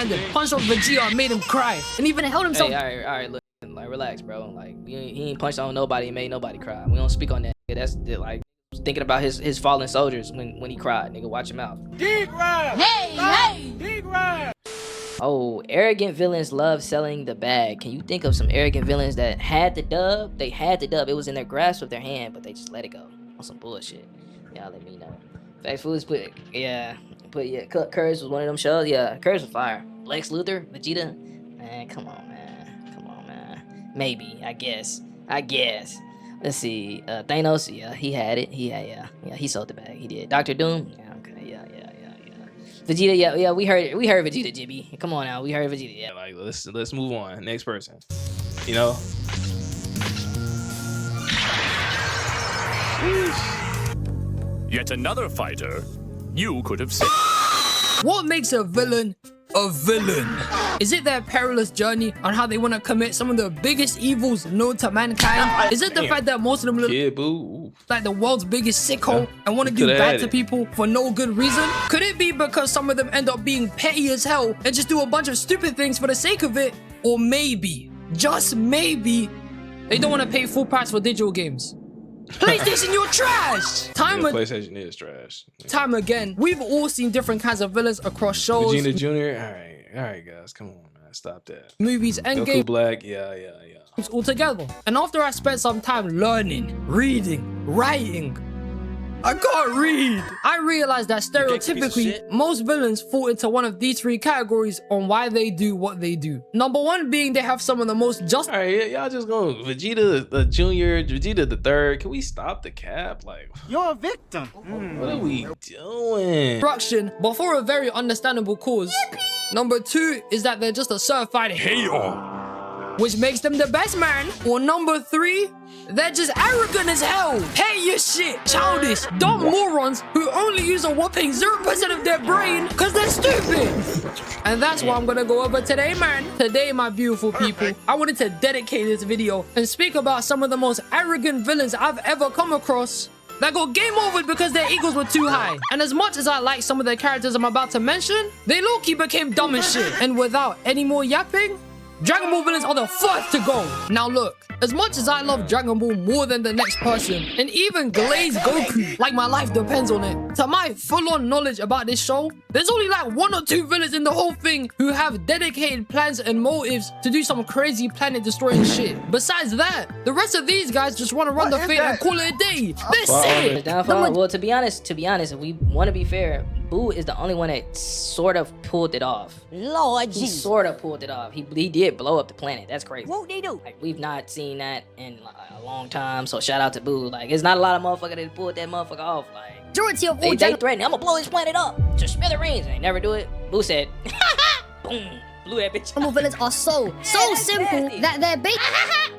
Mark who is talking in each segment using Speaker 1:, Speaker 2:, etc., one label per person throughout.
Speaker 1: and then punched on Vegeta and made him cry, and even held himself.
Speaker 2: Hey, all right, look, like relax, bro. Like he ain't punched on nobody and made nobody cry. We don't speak on that. That's like thinking about his fallen soldiers when he cried. Nigga, watch him out.
Speaker 3: Dig rap. Hey. Dig rap.
Speaker 2: Oh, arrogant villains love selling the bag. Can you think of some arrogant villains that had the dub? They had the dub. It was in their grasp of their hand, but they just let it go on some bullshit. Y'all let me know. Facts Foods put Courage was one of them shows. Yeah, Courage was fire. Lex Luthor, Vegeta. Man, come on, man. Maybe, I guess. Let's see. Thanos, yeah, he had it. Yeah, he sold the bag. He did. Dr. Doom, yeah, okay, yeah. Vegeta, yeah, we heard Vegeta, Jibby. Come on now, we heard Vegeta, yeah.
Speaker 4: Like, let's move on. Next person. You know?
Speaker 5: Yet another fighter you could have said.
Speaker 1: What makes a villain a villain? Is it their perilous journey on how they want to commit some of the biggest evils known to mankind? Is it the fact that most of them look like the world's biggest sicko and want to do bad to people for no good reason? Could it be because some of them end up being petty as hell and just do a bunch of stupid things for the sake of it? Or maybe, just maybe, they don't want to pay full price for digital games. PlayStation, you're trash!
Speaker 4: PlayStation is trash.
Speaker 1: Time again, we've all seen different kinds of villains across shows.
Speaker 4: Vegeta Jr., all right, guys, come on, man, stop that.
Speaker 1: Movies and
Speaker 4: Goku
Speaker 1: games.
Speaker 4: Black, yeah.
Speaker 1: All together. And after I spent some time learning, reading, writing, I can't read. I realized that stereotypically, most villains fall into one of these three categories on why they do what they do. Number one being they have some of the most just.
Speaker 4: All right, y'all just go Vegeta the Junior, Vegeta the Third. Can we stop the cap? Like,
Speaker 3: You're a victim.
Speaker 4: what are we doing?
Speaker 1: Destruction, but for a very understandable cause. Number two is that they're just a certified hater, which makes them the best man. Or number three, they're just arrogant as hell. Hate your shit. Childish, dumb morons who only use a whopping 0% of their brain because they're stupid. And that's what I'm gonna go over today, man. Today, my beautiful people, I wanted to dedicate this video and speak about some of the most arrogant villains I've ever come across that got game over because their egos were too high. And as much as I like some of the characters I'm about to mention, they low-key became dumb as shit. And without any more yapping, Dragon Ball villains are the first to go. Now look, as much as I love Dragon Ball more than the next person, and even glazed Goku, like my life depends on it, to my full-on knowledge about this show, there's only like 1 or 2 villains in the whole thing who have dedicated plans and motives to do some crazy planet-destroying shit. Besides that, the rest of these guys just want to run the fate and call it a day. That's it.
Speaker 2: Well, to be honest, if we want to be fair, Boo is the only one that sort of pulled it off.
Speaker 6: Lord
Speaker 2: He
Speaker 6: Jesus.
Speaker 2: sort of pulled it off. He did blow up the planet. That's crazy.
Speaker 6: What they do?
Speaker 2: Like, we've not seen that in a long time, so shout out to Boo. Like, it's not a lot of motherfuckers that pulled that motherfucker off. Like,
Speaker 6: Majority of all
Speaker 2: they
Speaker 6: Dragon
Speaker 2: threatened, I'm gonna blow this planet up to smithereens. They never do it. Boo said, boom, blew that bitch.
Speaker 6: Ball villains are so simple that they're big.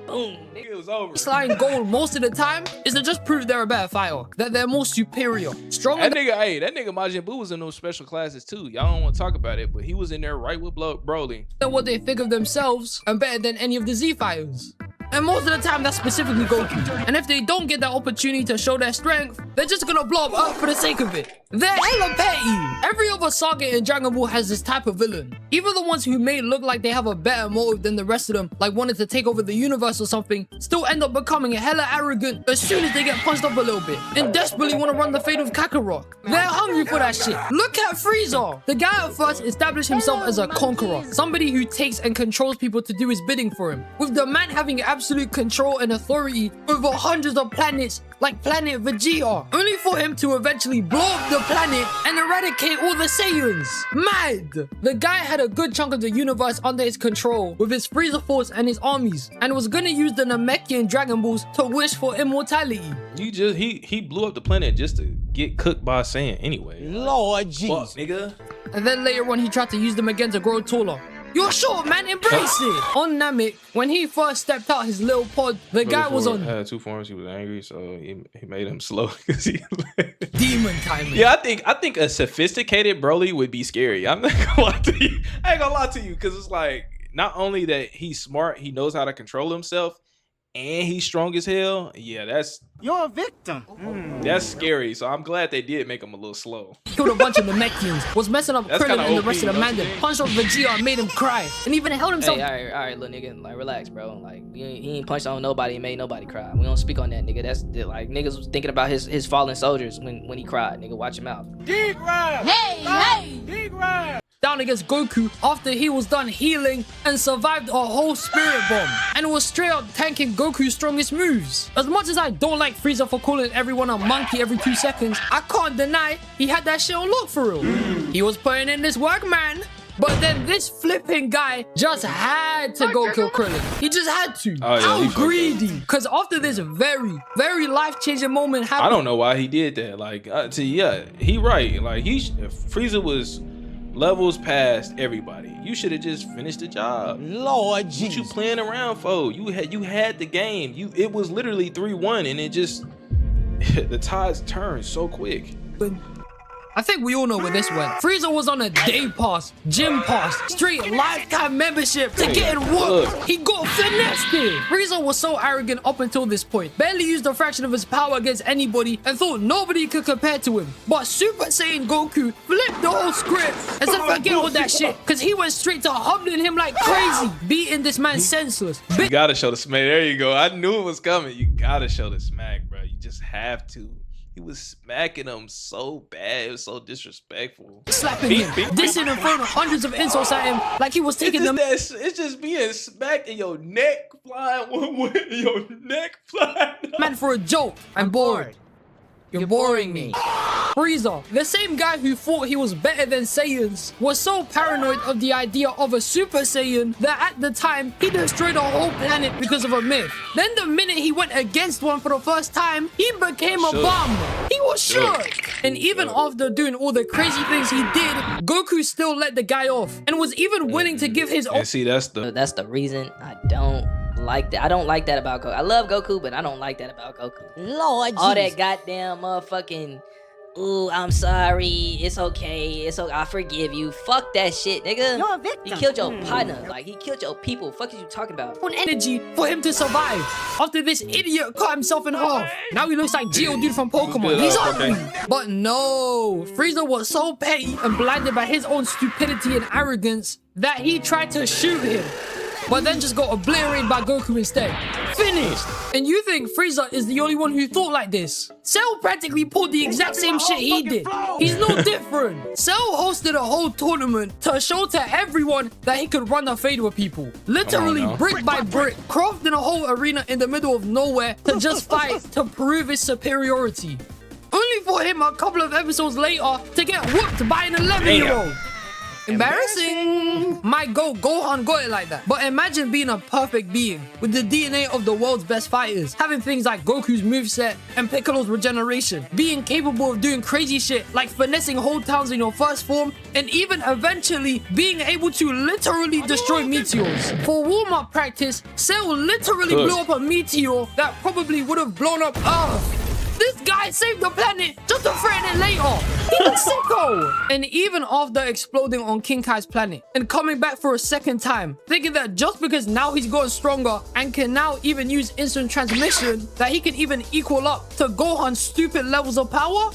Speaker 2: Boom.
Speaker 4: It was over.
Speaker 1: Baseline goal most of the time is to just prove they're a better fighter, that they're more superior, stronger.
Speaker 4: That nigga Majin Buu was in those special classes too. Y'all don't want to talk about it, but he was in there right with Broly.
Speaker 1: Than what they think of themselves and better than any of the Z fighters. And most of the time, that's specifically Goku. And if they don't get that opportunity to show their strength, they're just gonna blow up Earth for the sake of it. They're hella petty. Every other saga in Dragon Ball has this type of villain. Even the ones who may look like they have a better motive than the rest of them, like wanting to take over the universe or something, still end up becoming hella arrogant as soon as they get punched up a little bit, and desperately want to run the fate of Kakarot. They're hungry for that shit. Look at Frieza. The guy at first established himself as a conqueror, somebody who takes and controls people to do his bidding for him, with the man having absolute control and authority over hundreds of planets like planet Vegeta, only for him to eventually blow up the planet and eradicate all the Saiyans. Mad! The guy had a good chunk of the universe under his control with his Frieza Force and his armies, and was gonna use the Namekian Dragon Balls to wish for immortality.
Speaker 4: He blew up the planet just to get cooked by Saiyan anyway.
Speaker 3: Lord Jesus.
Speaker 4: Fuck, nigga.
Speaker 1: And then later on he tried to use them again to grow taller. You're short, man. Embrace it. On Namek, when he first stepped out his little pod, the guy was on
Speaker 4: had 2 forms. He was angry, so he made him slow because he
Speaker 1: demon timing.
Speaker 4: Yeah, I think a sophisticated Broly would be scary. I'm not gonna lie to you. I ain't gonna lie to you because it's like not only that he's smart, he knows how to control himself, and he's strong as hell, yeah,
Speaker 3: You're a victim.
Speaker 4: that's scary. So I'm glad they did make him a little slow.
Speaker 1: Killed a bunch of Namekians, was messing up
Speaker 4: That's
Speaker 1: Krillin
Speaker 4: kinda
Speaker 1: and the
Speaker 4: OP,
Speaker 1: rest of the
Speaker 4: don't you
Speaker 1: Mandan,
Speaker 4: think?
Speaker 1: punched on Vegeta and made him cry, and even held himself.
Speaker 2: Hey, all right, little nigga, like relax, bro. Like he ain't punched on nobody and made nobody cry. We don't speak on that, nigga. That's like niggas was thinking about his fallen soldiers when he cried, nigga. Watch him out.
Speaker 3: Dig right. Hey. Dig right.
Speaker 1: Down against Goku after he was done healing and survived a whole spirit bomb and was straight up tanking Goku's strongest moves. As much as I don't like Frieza for calling everyone a monkey every 2 seconds, I can't deny he had that shit on lock for real. He was putting in this work, man. But then this flipping guy just had to go kill Krillin. He just had to.
Speaker 4: Oh, yeah,
Speaker 1: How
Speaker 4: he fucked up.
Speaker 1: greedy. Because after this very, very life-changing moment happened.
Speaker 4: I don't know why he did that. Like, yeah, he right. Like Frieza was levels past everybody. You should have just finished the job.
Speaker 3: Lord
Speaker 4: What you
Speaker 3: Jesus.
Speaker 4: playing around for? You had the game. It was literally 3-1, and it just the tides turned so quick.
Speaker 1: I think we all know where this went. Frieza was on a day pass, gym pass, straight lifetime membership to getting whooped. He got finessed here. Frieza was so arrogant up until this point. Barely used a fraction of his power against anybody and thought nobody could compare to him. But Super Saiyan Goku flipped the whole script and said forget all that shit because he went straight to humbling him like crazy, beating this man senseless.
Speaker 4: You gotta show the smack. There you go. I knew it was coming. You gotta show the smack, bro. You just have to. He was smacking him so bad. It was so disrespectful.
Speaker 1: Slapping him, dissing and throwing hundreds of insults at him like he was taking them.
Speaker 4: It's just being smacked in your neck flying one way, your neck flying.
Speaker 1: Man for a joke. I'm bored. You're boring me. Frieza, the same guy who thought he was better than Saiyans, was so paranoid of the idea of a Super Saiyan that at the time, he destroyed a whole planet because of a myth. Then the minute he went against one for the first time, he became a bum. He was shook. And even after doing all the crazy things he did, Goku still let the guy off and was even willing to give his own.
Speaker 4: And see, that's the
Speaker 2: reason I don't like that. I don't like that about Goku. I love Goku, but I don't like that about Goku.
Speaker 6: Lord
Speaker 2: All
Speaker 6: Jesus.
Speaker 2: that goddamn motherfucking, ooh, I'm sorry, it's okay, I forgive you. Fuck that shit, nigga.
Speaker 6: You're a victim.
Speaker 2: He killed your partner, like he killed your people. Fuck is you talking about?
Speaker 1: Energy for him to survive after this idiot cut himself in half. Now he looks like Geodude from Pokemon. He's ugly. But no, Frieza was so petty and blinded by his own stupidity and arrogance that he tried to shoot him, but then just got obliterated by Goku instead. Finished. And you think Frieza is the only one who thought like this? Cell practically pulled the exact same shit he did. He's no different. Cell hosted a whole tournament to show to everyone that he could run a fade with people. Literally brick by brick, crafting a whole arena in the middle of nowhere to just fight to prove his superiority. Only for him a couple of episodes later to get whooped by an 11-year-old. Embarrassing. My Gohan got it like that. But imagine being a perfect being with the DNA of the world's best fighters, having things like Goku's moveset and Piccolo's regeneration, being capable of doing crazy shit like finessing whole towns in your first form, and even eventually being able to literally destroy meteors. For warm-up practice, Cell literally blew up a meteor that probably would have blown up Earth. This guy saved the planet just to threaten it later. He's a sicko. And even after exploding on King Kai's planet and coming back for a second time, thinking that just because now he's gotten stronger and can now even use instant transmission, that he can even equal up to Gohan's stupid levels of power,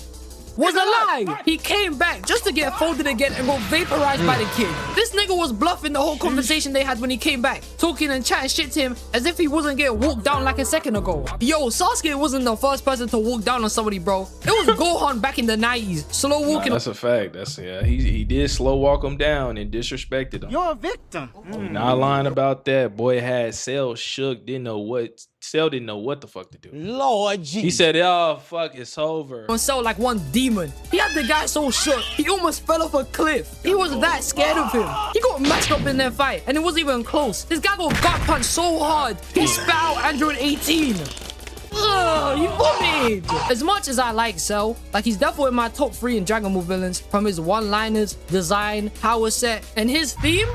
Speaker 1: was a lie. He came back just to get folded again and got vaporized by the kid. This nigga was bluffing the whole conversation they had when he came back, talking and chatting shit to him as if he wasn't getting walked down like a second ago. Yo, Sasuke wasn't the first person to walk down on somebody, bro. It was Gohan back in the 90s, slow walking.
Speaker 4: That's a fact. He did slow walk him down and disrespected him.
Speaker 3: You're a victim.
Speaker 4: Not lying about that. Boy had Cell shook, Cell didn't know what the fuck to do.
Speaker 3: Lord Jesus.
Speaker 4: He said, oh, fuck, it's over.
Speaker 1: On Cell like one demon. He had the guy so shook, he almost fell off a cliff. He was that scared of him. He got messed up in their fight, and it wasn't even close. This guy got gut punched so hard, he spat out Android 18. Ugh, you vomited. As much as I like Cell, like he's definitely in my top 3 in Dragon Ball villains, from his one-liners, design, power set, and his theme,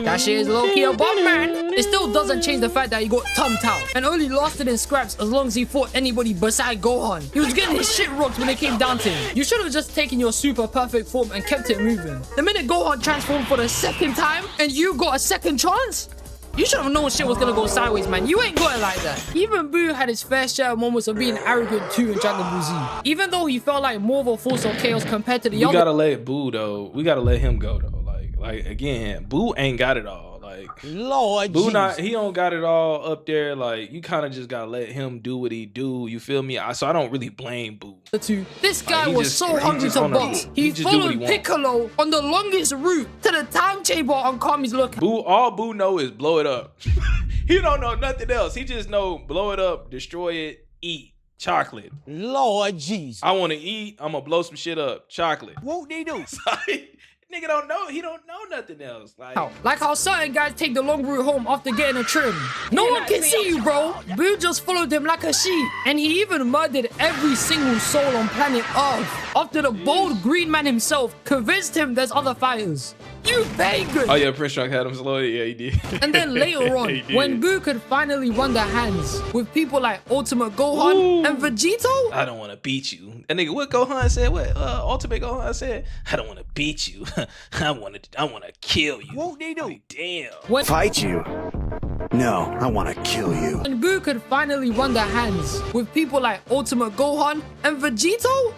Speaker 1: that shit is low-key a bomb, man. It still doesn't change the fact that he got thumped out and only lasted in scraps as long as he fought anybody beside Gohan. He was getting his shit rocked when it came down to him. You should have just taken your super perfect form and kept it moving. The minute Gohan transformed for the second time and you got a second chance, You should have known shit was gonna go sideways, man. You ain't got it like that. Even Boo had his fair share of moments of being arrogant too in Dragon Ball Z. Even though he felt like more of a force of chaos compared to the
Speaker 4: We
Speaker 1: other.
Speaker 4: gotta let Boo though. We gotta let him go though. Like again, Boo ain't got it all. Like
Speaker 3: Lord
Speaker 4: Boo
Speaker 3: Jesus.
Speaker 4: he don't got it all up there. Like you kind of just gotta let him do what he do. You feel me? So I don't really blame Boo.
Speaker 1: This guy
Speaker 4: he
Speaker 1: was
Speaker 4: just-
Speaker 1: so
Speaker 4: he
Speaker 1: hungry
Speaker 4: just
Speaker 1: to
Speaker 4: on a-
Speaker 1: box.
Speaker 4: he
Speaker 1: He
Speaker 4: just do what he
Speaker 1: followed
Speaker 4: want.
Speaker 1: Piccolo on the longest route to the time chamber on Kami's look.
Speaker 4: All Boo know is blow it up. He don't know nothing else. He just know blow it up, destroy it, eat chocolate.
Speaker 3: Lord Jesus.
Speaker 4: I want to eat. I'm gonna blow some shit up. Chocolate.
Speaker 3: Whoop they do.
Speaker 4: Sorry. Nigga don't know. He don't know nothing else.
Speaker 1: Like how certain guys take the long route home after getting a trim. No one can see you, bro. Boo just followed them like a sheep. And he even murdered every single soul on planet Earth after the bold green man himself convinced him there's other fighters. You pagan!
Speaker 4: Oh yeah, Prince Trunk had him slow. Yeah, he did.
Speaker 1: And then later on,
Speaker 4: He did.
Speaker 1: when Boo could finally run their hands with people like Ultimate Gohan and Vegito,
Speaker 4: I don't want to beat you. And nigga, what Gohan said? What Ultimate Gohan said? I don't want to beat you. I want to kill you.
Speaker 3: Whoop they do.
Speaker 4: Like, damn.
Speaker 7: Fight you? No, I want to kill you.
Speaker 1: when Boo could finally run their hands with people like Ultimate Gohan and Vegito,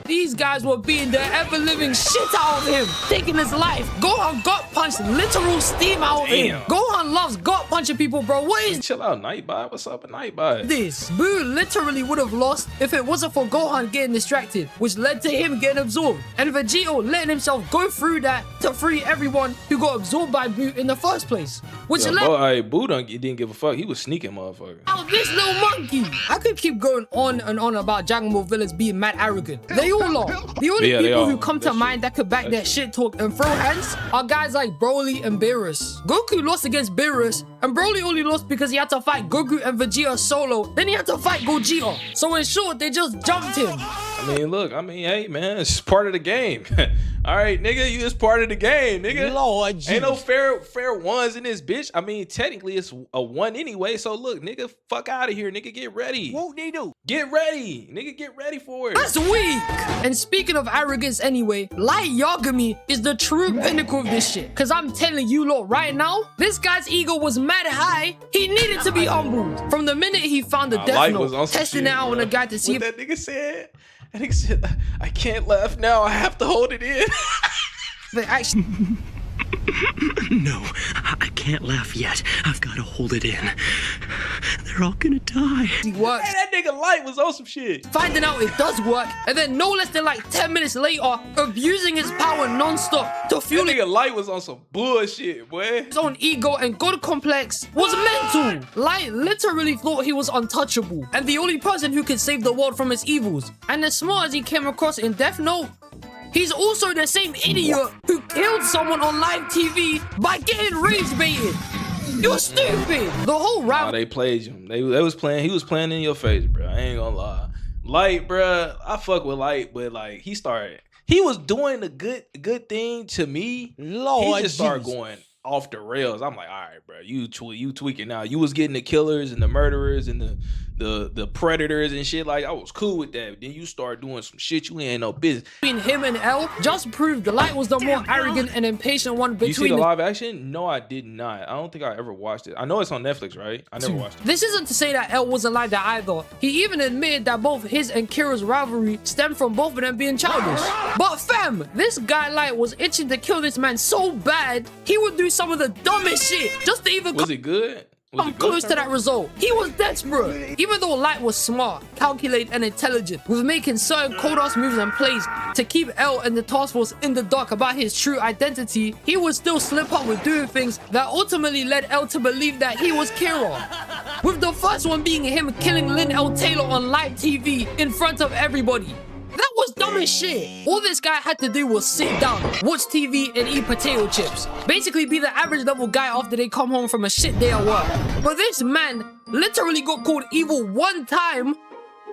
Speaker 1: these guys were beating the ever-living shit out of him, taking his life. Gohan got punched literal steam out of him.
Speaker 4: Damn.
Speaker 1: Gohan loves gut punching people, bro. What is
Speaker 4: Chill out, Nightbot. What's up, Nightbot?
Speaker 1: this? Boo literally would have lost if it wasn't for Gohan getting distracted, which led to him getting absorbed, and Vegito letting himself go through that to free everyone who got absorbed by Boo in the first place, which led
Speaker 4: Boo didn't give a fuck. He was sneaking, motherfucker.
Speaker 1: out this little monkey. I could keep going on and on about Dragon Ball villains being mad arrogant. They all are. The only
Speaker 4: Yeah, they
Speaker 1: people
Speaker 4: are.
Speaker 1: who come to
Speaker 4: That's
Speaker 1: mind
Speaker 4: true.
Speaker 1: that could back that shit talk and throw hands are guys like Broly and Beerus. Goku lost against Beerus, and Broly only lost because he had to fight Goku and Vegeta solo. Then he had to fight Gogeta. So in short, they just jumped him.
Speaker 4: I mean, look. I mean, hey, man, it's part of the game. All right, nigga, you just part of the game, nigga.
Speaker 3: Lord Jesus.
Speaker 4: Ain't no fair ones in this bitch. I mean, technically, it's a one anyway. So look, nigga, fuck out of here, nigga. Get ready.
Speaker 3: Whoop they do.
Speaker 4: Get ready, nigga. Get ready for it.
Speaker 1: That's weak. And speaking of arrogance anyway, Light Yagami is the true pinnacle of this shit. Cause I'm telling you lot right now, this guy's ego was mad high. He needed to be humbled. From the minute he found the Death
Speaker 4: Light was
Speaker 1: Note,
Speaker 4: on some
Speaker 1: testing
Speaker 4: shit,
Speaker 1: it out on
Speaker 4: bro.
Speaker 1: a guy to see
Speaker 4: What
Speaker 1: if
Speaker 4: that nigga said? That nigga said, I can't laugh now. I have to hold it in.
Speaker 1: they actually
Speaker 8: No, I can't laugh yet. I've got to hold it in. They're all gonna die.
Speaker 1: works.
Speaker 4: Hey, that nigga Light was on some shit.
Speaker 1: Finding out it does work, and then no less than like 10 minutes later, abusing his power non-stop to
Speaker 4: That
Speaker 1: fuel
Speaker 4: nigga Light was on some bullshit, boy.
Speaker 1: his own ego and god complex was mental. Light literally thought he was untouchable and the only person who could save the world from its evils. And as smart as he came across in Death Note, he's also the same idiot who killed someone on live TV by getting rage baited. You're stupid. The whole
Speaker 4: Nah,
Speaker 1: round.
Speaker 4: they played him. They was playing. He was playing in your face, bro. I ain't gonna lie. Light, bro. I fuck with Light, but like he started. He was doing the good thing to me.
Speaker 3: Lord
Speaker 4: He just started
Speaker 3: Jesus.
Speaker 4: going off the rails. I'm like, all right, bro. You tweaking now. You was getting the killers and the murderers and the predators and shit. Like I was cool with that. Then you start doing some shit you ain't no business.
Speaker 1: Between him and L just proved the Light was the more arrogant and impatient one
Speaker 4: You see
Speaker 1: between
Speaker 4: the
Speaker 1: the
Speaker 4: live action? No, I did not. I don't think I ever watched it. I know it's on Netflix, right? I never watched it.
Speaker 1: This isn't to say that L wasn't like that either. He even admitted that both his and Kira's rivalry stemmed from both of them being childish. But fam, this guy Light was itching to kill this man so bad, he would do some of the dumbest shit just to even
Speaker 4: Was it good? Was
Speaker 1: come
Speaker 4: it good,
Speaker 1: close to that result. He was desperate. Even though Light was smart, calculated, and intelligent, with making certain cold-ass moves and plays to keep L and the task force in the dark about his true identity, he would still slip up with doing things that ultimately led L to believe that he was Kira. With the first one being him killing Lynn L. Taylor on live TV in front of everybody. That was dumb as shit. All this guy had to do was sit down, watch TV, and eat potato chips. Basically be the average level guy after they come home from a shit day at work. But this man literally got called evil one time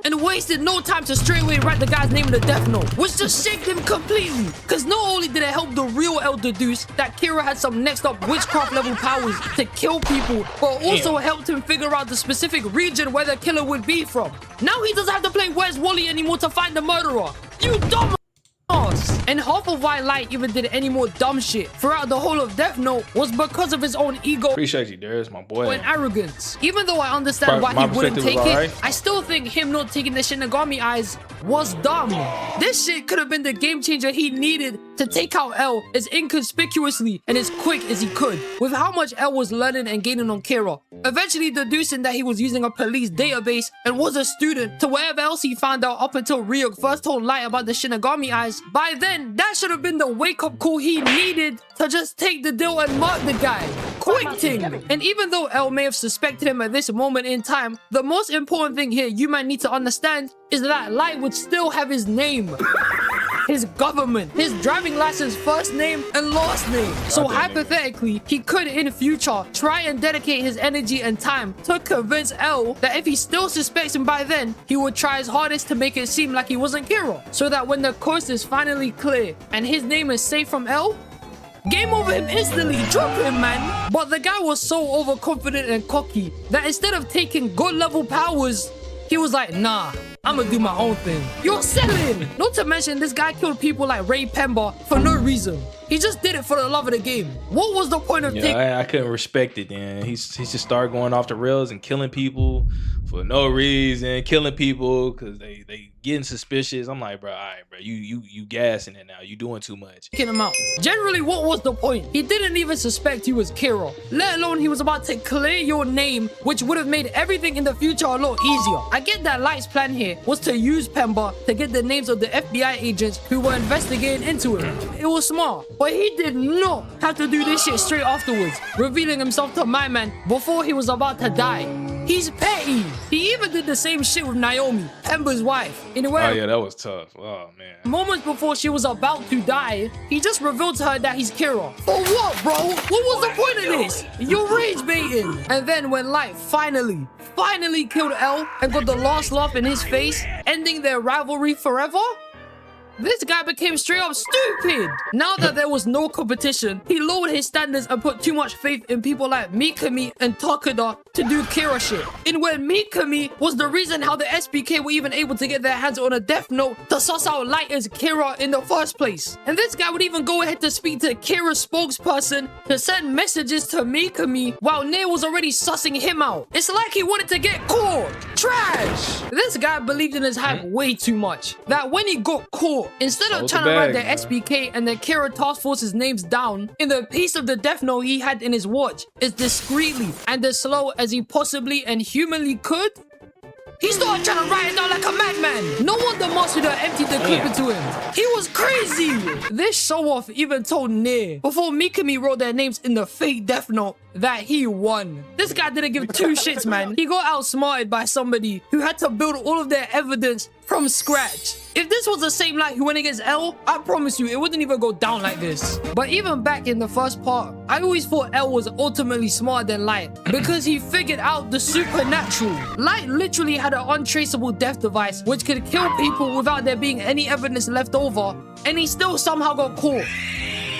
Speaker 1: and wasted no time to straight away write the guy's name in the Death Note, which just shamed him completely. Cause not only did it help the real El deduce that Kira had some next up witchcraft level powers to kill people, but also helped him figure out the specific region where the killer would be from. Now he doesn't have to play Where's Wally anymore to find the murderer. You dumb ass. And half of why Light even did any more dumb shit throughout the whole of Death Note was because of his own ego
Speaker 4: Appreciate you, Darius, my boy.
Speaker 1: and arrogance. Even though I understand why
Speaker 4: My
Speaker 1: he wouldn't
Speaker 4: perspective
Speaker 1: take
Speaker 4: was
Speaker 1: it,
Speaker 4: alright.
Speaker 1: I still think him not taking the Shinigami eyes was dumb. This shit could have been the game changer he needed to take out L as inconspicuously and as quick as he could, with how much L was learning and gaining on Kira. Eventually deducing that he was using a police database and was a student to whatever else he found out up until Ryuk first told Light about the Shinigami eyes. By then, that should have been the wake-up call he needed to just take the deal and mark the guy. Quick thing. And even though L may have suspected him at this moment in time, the most important thing here you might need to understand is that Light would still have his name, his government, his driving license, first name and last name. So hypothetically, he could in future try and dedicate his energy and time to convince L that if he still suspects him by then, he would try his hardest to make it seem like he wasn't Kira. So that when the coast is finally clear and his name is safe from L, game over him instantly, drop him, man. But the guy was so overconfident and cocky that instead of taking god level powers, he was like, nah, I'ma do my own thing. You're selling! Not to mention, this guy killed people like Ray Pemba for no reason. He just did it for the love of the game. What was the point of taking...
Speaker 4: I couldn't respect it then. He just started going off the rails and killing people for no reason, killing people because they getting suspicious. I'm like, bro, all right, bro, you gassing it now. You doing too much.
Speaker 1: Him out. Generally, what was the point? He didn't even suspect he was Kira, let alone he was about to clear your name, which would have made everything in the future a lot easier. I get that Light's plan here was to use Pemba to get the names of the FBI agents who were investigating into him. It was smart, but he did not have to do this shit straight afterwards, revealing himself to my man before he was about to die. He's petty. He even did the same shit with Naomi, Pemba's wife, in where
Speaker 4: Oh yeah, that was tough. Oh man.
Speaker 1: moments before she was about to die, he just revealed to her that he's Kira. For what, bro? What was the point of this? You're rage baiting. And then when Light finally killed L and got the last laugh in his face, ending their rivalry forever, this guy became straight up stupid. Now that there was no competition, he lowered his standards and put too much faith in people like Mikami and Takeda to do Kira shit. In where Mikami was the reason how the SBK were even able to get their hands on a Death Note to suss out Light as Kira in the first place. And this guy would even go ahead to speak to Kira's spokesperson to send messages to Mikami while Near was already sussing him out. It's like he wanted to get caught. Trash. This guy believed in his hype way too much. That when he got caught, instead of
Speaker 4: Hold
Speaker 1: trying
Speaker 4: the
Speaker 1: to write
Speaker 4: bag,
Speaker 1: the
Speaker 4: man.
Speaker 1: SBK and the Kira Task Force's names down in the piece of the Death Note he had in his watch as discreetly and as slow as he possibly and humanly could, he started trying to write it down like a madman. No wonder Masuda emptied the clip into him. He was crazy. This show-off even told Near, before Mikami wrote their names in the fake Death Note, that he won. This guy didn't give two shits, man. He got outsmarted by somebody who had to build all of their evidence from scratch. If this was the same Light who went against L, I promise you, it wouldn't even go down like this. But even back in the first part, I always thought L was ultimately smarter than Light because he figured out the supernatural. Light literally had an untraceable death device which could kill people without there being any evidence left over, and he still somehow got caught.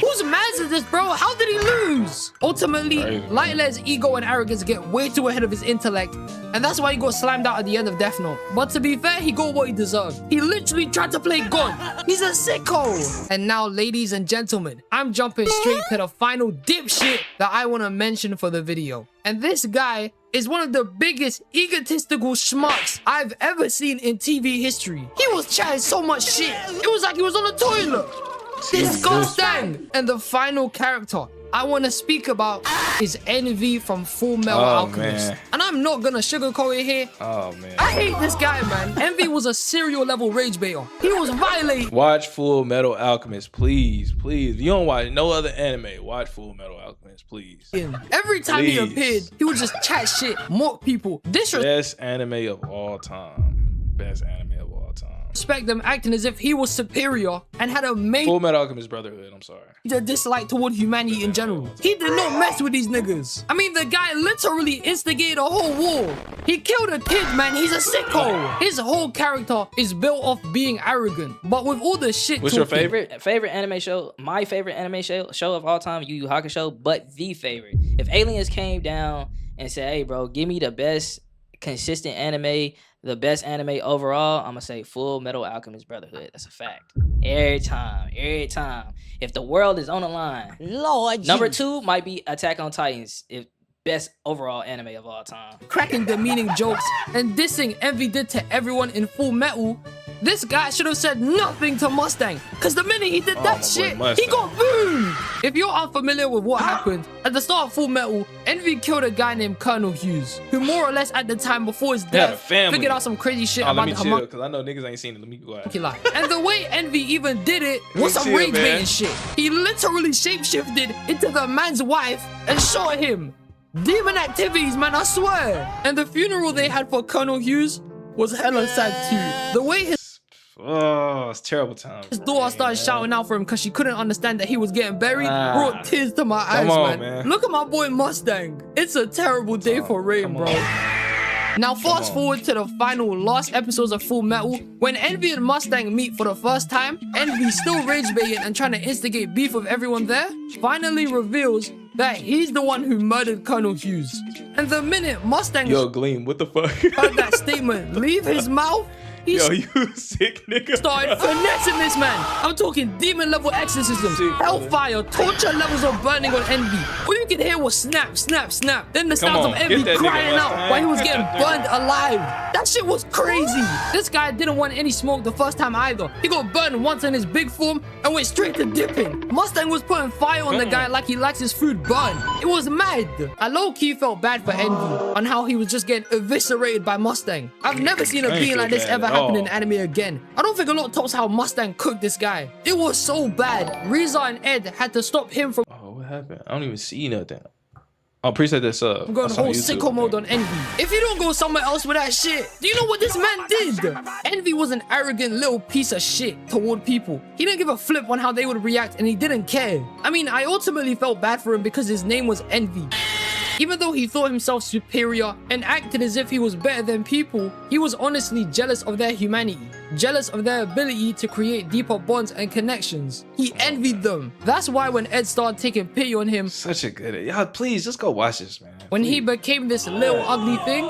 Speaker 1: Whose man's is this, bro? How did he lose? Ultimately, Light let his ego and arrogance get way too ahead of his intellect, and that's why he got slammed out at the end of Death Note. But to be fair, he got what he deserved. He literally tried to play God. He's a sicko. And now, ladies and gentlemen, I'm jumping straight to the final dipshit that I want to mention for the video. And this guy is one of the biggest egotistical schmucks I've ever seen in TV history. He was chatting so much shit. It was like he was on the toilet. Disgusting. And the final character I want to speak about is Envy from Fullmetal Alchemist.
Speaker 4: Man.
Speaker 1: And I'm not gonna sugarcoat it here.
Speaker 4: Oh man.
Speaker 1: I hate this guy, man. Envy was a serial level rage baiter. He was violating.
Speaker 4: Watch Full Metal Alchemist, please, please. If you don't watch no other anime, watch Full Metal Alchemist, please.
Speaker 1: Every time he
Speaker 4: Please.
Speaker 1: appeared, he would just chat shit, mock people, disrespect
Speaker 4: Best anime of all time. Best anime of all time.
Speaker 1: them, acting as if he was superior and had a major
Speaker 4: Full Metal Alchemist Brotherhood, I'm sorry.
Speaker 1: dislike toward humanity in general. He did not mess with these niggas. I mean, the guy literally instigated a whole war. He killed a kid, man. He's a sicko. His whole character is built off being arrogant, but with all the shit.
Speaker 4: What's your
Speaker 1: talking.
Speaker 2: Favorite anime show? My favorite anime show of all time, Yu Yu Hakusho, but the favorite. If aliens came down and said, "Hey, bro, give me the best consistent anime the best anime overall, I'm gonna say Fullmetal Alchemist Brotherhood. That's a fact. Every time. If the world is on the line.
Speaker 3: Lord
Speaker 2: Number
Speaker 3: Jesus.
Speaker 2: 2 might be Attack on Titans. If best overall anime of all time.
Speaker 1: Cracking demeaning jokes and dissing Envy did to everyone in Full Metal, this guy should have said nothing to Mustang, because the minute he did
Speaker 4: Oh,
Speaker 1: that
Speaker 4: my boy
Speaker 1: shit, he
Speaker 4: Mustang.
Speaker 1: got boomed. If you're unfamiliar with what happened, at the start of Full Metal, Envy killed a guy named Colonel Hughes, who more or less at the time before his
Speaker 4: They had a
Speaker 1: death,
Speaker 4: family.
Speaker 1: figured out some crazy shit
Speaker 4: Oh, let
Speaker 1: about
Speaker 4: me
Speaker 1: the
Speaker 4: chill,
Speaker 1: homunculus.
Speaker 4: because I know niggas ain't seen it. Let me go out.
Speaker 1: Life. And the way Envy even did it
Speaker 4: Let
Speaker 1: was
Speaker 4: me
Speaker 1: some
Speaker 4: chill,
Speaker 1: rage
Speaker 4: man.
Speaker 1: baiting shit. He literally shapeshifted into the man's wife and shot him. Demon activities, man, I swear. And the funeral they had for Colonel Hughes was hella sad too. The way his
Speaker 4: Oh, it's terrible time.
Speaker 1: daughter started shouting out for him because she couldn't understand that he was getting buried brought tears to my eyes,
Speaker 4: on,
Speaker 1: man.
Speaker 4: man.
Speaker 1: Look at my boy Mustang. It's a terrible day for Rain,
Speaker 4: Come
Speaker 1: bro.
Speaker 4: on.
Speaker 1: Now fast forward to the final last episodes of Full Metal. When Envy and Mustang meet for the first time, Envy, still rage baiting and trying to instigate beef with everyone there, finally reveals that he's the one who murdered Colonel Hughes. And the minute Mustang
Speaker 4: Yo, Gleam, what the fuck?
Speaker 1: heard that statement leave his mouth, he
Speaker 4: Yo, you sick nigga.
Speaker 1: started finessing this man. I'm talking demon level exorcisms,
Speaker 4: Sick,
Speaker 1: hellfire, torture levels of burning on Envy. All you could hear was snap, snap, snap. Then the
Speaker 4: Come
Speaker 1: sounds
Speaker 4: on,
Speaker 1: of
Speaker 4: get
Speaker 1: Envy
Speaker 4: that nigga,
Speaker 1: crying out
Speaker 4: Mustang.
Speaker 1: while he was
Speaker 4: Get
Speaker 1: getting
Speaker 4: that nigga.
Speaker 1: burned alive. That shit was crazy. This guy didn't want any smoke the first time either. He got burned once in his big form and went straight to dipping. Mustang was putting fire on the guy like he likes his food burned. It was mad. I low-key felt bad for Envy on how he was just getting eviscerated by Mustang. I've never seen a
Speaker 4: I ain't
Speaker 1: being
Speaker 4: feel
Speaker 1: like this
Speaker 4: bad
Speaker 1: ever
Speaker 4: at
Speaker 1: happen
Speaker 4: all.
Speaker 1: in anime again. I don't think a lot tops how Mustang cooked this guy. It was so bad. Riza and Ed had to stop him from
Speaker 4: Oh, what happened? I don't even see nothing. Oh, appreciate that sub.
Speaker 1: going
Speaker 4: That's on
Speaker 1: whole
Speaker 4: YouTube,
Speaker 1: sicko mode
Speaker 4: man.
Speaker 1: on Envy. If you don't go somewhere else with that shit, do you know what this man did? Envy was an arrogant little piece of shit toward people. He didn't give a flip on how they would react and he didn't care. I mean, I ultimately felt bad for him because his name was Envy. Even though he thought himself superior and acted as if he was better than people, he was honestly jealous of their humanity, jealous of their ability to create deeper bonds and connections. He envied them. That's why when Ed started taking pity on him,
Speaker 4: Such a good. Y'all, please just go watch this, man.
Speaker 1: when he became this little ugly thing,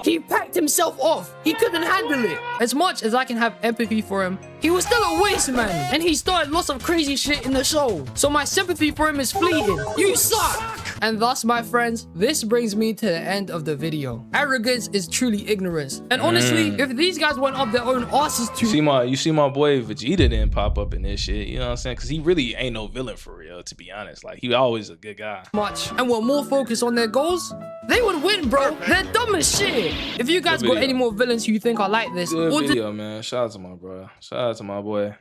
Speaker 1: he packed himself off. He couldn't handle it. As much as I can have empathy for him, he was still a waste man, and he started lots of crazy shit in the show. So my sympathy for him is fleeting. You suck! And thus, my friends, this brings me to the end of the video. Arrogance is truly ignorance. And honestly, if these guys went up their own asses too
Speaker 4: You see my boy Vegeta didn't pop up in this shit. You know what I'm saying? Because he really ain't no villain for real, to be honest. Like, he always a good guy.
Speaker 1: much and were more focused on their goals, they would win, bro. They're dumb as shit. If you guys
Speaker 4: Good
Speaker 1: got
Speaker 4: video.
Speaker 1: any more villains who you think are like this,
Speaker 4: Good
Speaker 1: or
Speaker 4: video, man. Shout out to my bro. Shout out to my boy.